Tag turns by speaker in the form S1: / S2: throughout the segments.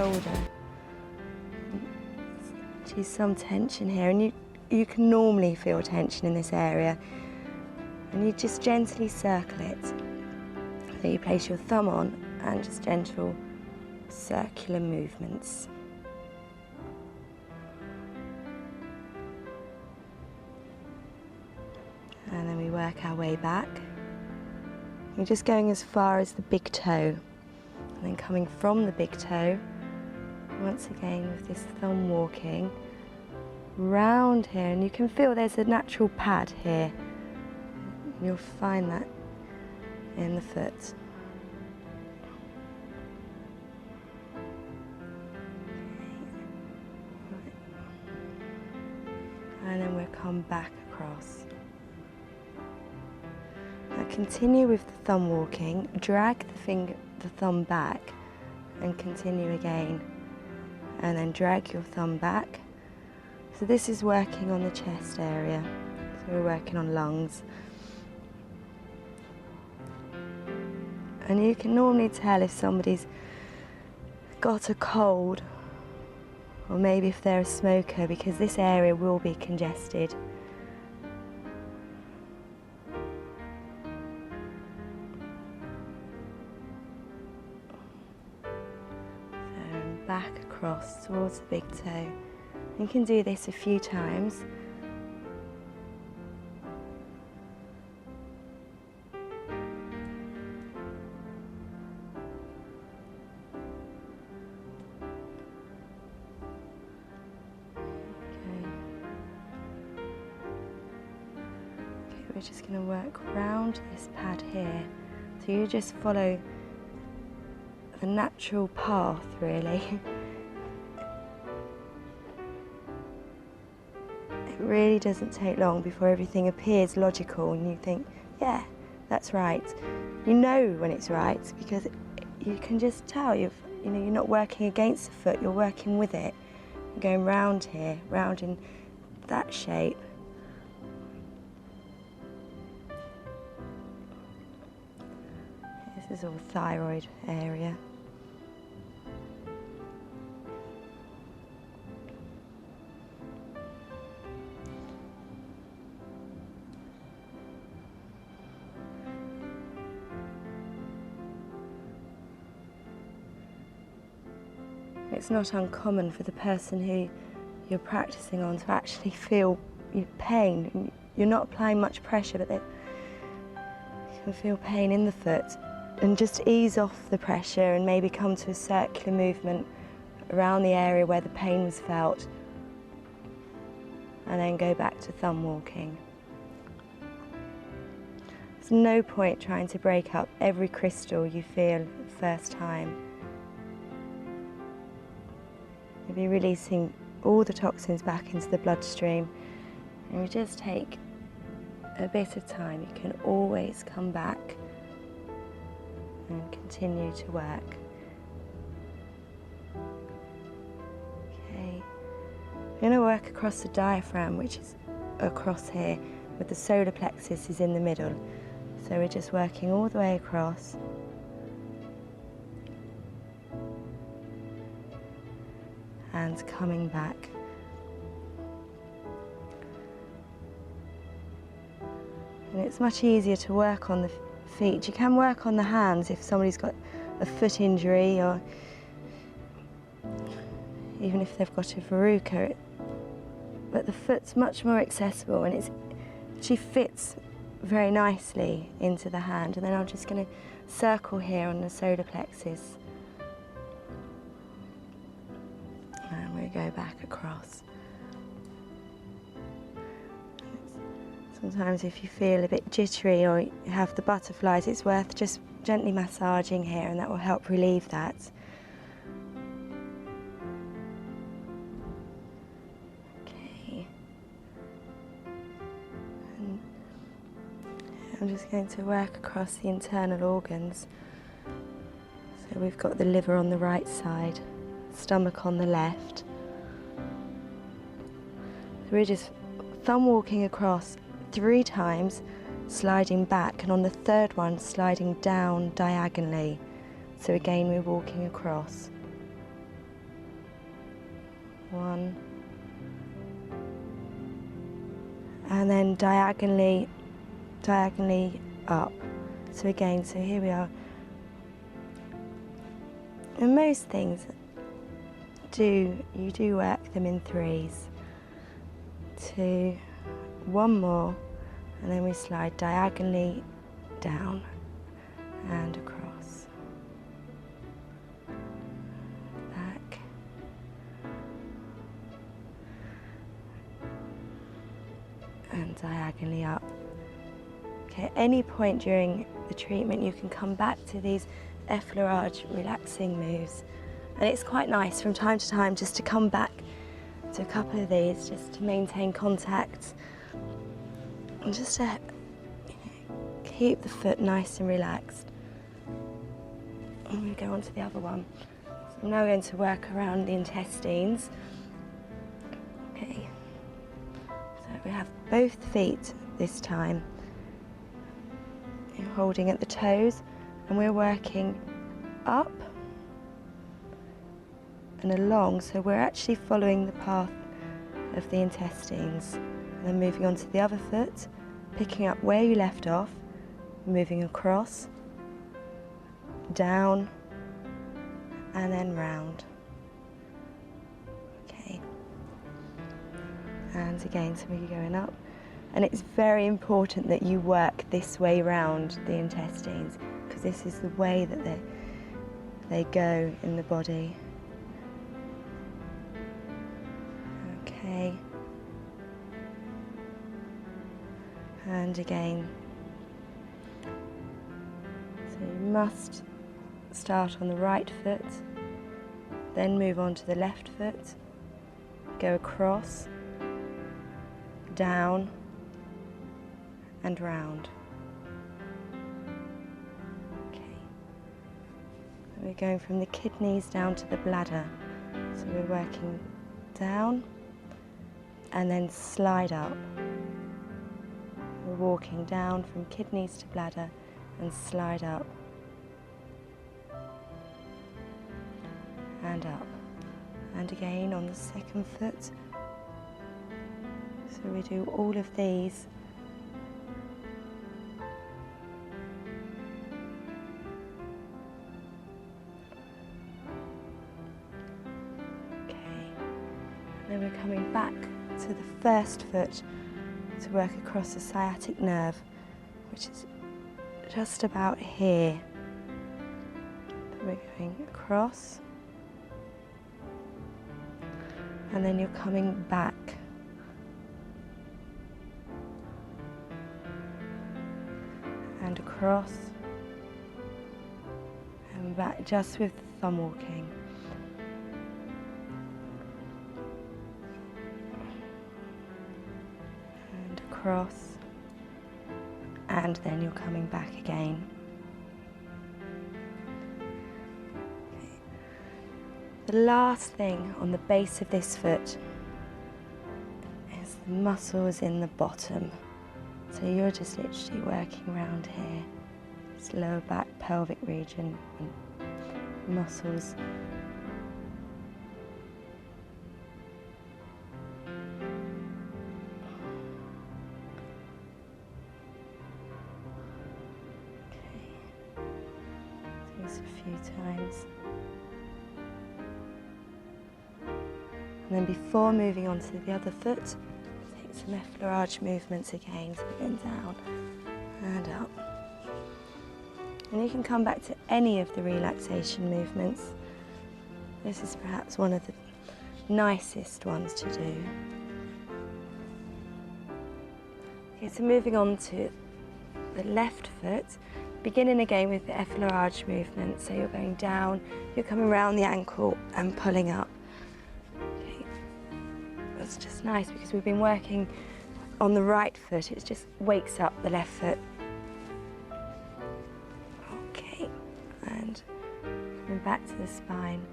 S1: shoulder. See some tension here, and you can normally feel tension in this area. And you just gently circle it. So you place your thumb on and just gentle circular movements. And then we work our way back. You're just going as far as the big toe. And then coming from the big toe, once again with this thumb walking, round here. And you can feel there's a natural pad here. You'll find that in the foot. And then we'll come back across. Now continue with the thumb walking, drag the thumb back and continue again. And then drag your thumb back. So this is working on the chest area. So we're working on lungs. And you can normally tell if somebody's got a cold, or maybe if they're a smoker, because this area will be congested. So back across towards the big toe. You can do this a few times. We're just going to work round this pad here. So you just follow the natural path, really. It really doesn't take long before everything appears logical and you think, yeah, that's right. You know when it's right because you can just tell you're not working against the foot, you're working with it. You're going round here, round in that shape. This is all thyroid area. It's not uncommon for the person who you're practicing on to actually feel pain. You're not applying much pressure, but you can feel pain in the foot. And just ease off the pressure and maybe come to a circular movement around the area where the pain was felt. And then go back to thumb walking. There's no point trying to break up every crystal you feel the first time. You'll be releasing all the toxins back into the bloodstream. And you just take a bit of time. You can always come back and continue to work. Okay. We're going to work across the diaphragm, which is across here, with the solar plexus is in the middle. So we're just working all the way across. And coming back. And it's much easier to work on the feet. You can work on the hands if somebody's got a foot injury or even if they've got a verruca. But the foot's much more accessible and it actually fits very nicely into the hand. And then I'm just going to circle here on the solar plexus. And we go back across. Sometimes if you feel a bit jittery or you have the butterflies, it's worth just gently massaging here and that will help relieve that. Okay. And I'm just going to work across the internal organs. So we've got the liver on the right side, stomach on the left. So we're just thumb walking across 3 times, sliding back, and on the third one, sliding down diagonally. So again, we're walking across. 1, and then diagonally up. So again, so here we are. And most things you do work them in 3s. 2, 1 more, and then we slide diagonally down and across. Back. And diagonally up. Okay, at any point during the treatment you can come back to these effleurage relaxing moves, and it's quite nice from time to time just to come back to a couple of these just to maintain contact and just to keep the foot nice and relaxed. And we go on to the other one. So I'm now going to work around the intestines. Okay, so we have both feet this time. You're holding at the toes, and we're working up and along, so we're actually following the path of the intestines. And then moving on to the other foot, picking up where you left off, moving across, down, and then round. Okay. And again, so we're going up. And it's very important that you work this way round the intestines, because this is the way that they go in the body. Okay. And again. So you must start on the right foot, then move on to the left foot, go across, down, and round. Okay. And we're going from the kidneys down to the bladder. So we're working down and then slide up. We're walking down from kidneys to bladder and slide up and up. And again on the second foot. So we do all of these. Then we're coming back to the first foot to work across the sciatic nerve, which is just about here. Then we're going across, and then you're coming back. And across, and back, just with the thumb walking. Across, and then you're coming back again. Okay. The last thing on the base of this foot is the muscles in the bottom. So you're just literally working around here, this lower back pelvic region and muscles. A few times. And then before moving on to the other foot, take some effleurage movements again, so going down and up. And you can come back to any of the relaxation movements. This is perhaps one of the nicest ones to do. Okay, so moving on to the left foot. Beginning again with the effleurage movement, so you're going down, you're coming around the ankle and pulling up. Okay. That's just nice because we've been working on the right foot, it just wakes up the left foot. Okay, and coming back to the spine.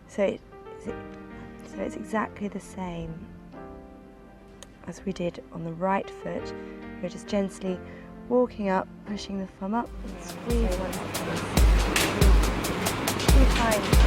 S1: So it's exactly the same as we did on the right foot. We're just gently walking up, pushing the thumb up, and squeeze one. 2 times.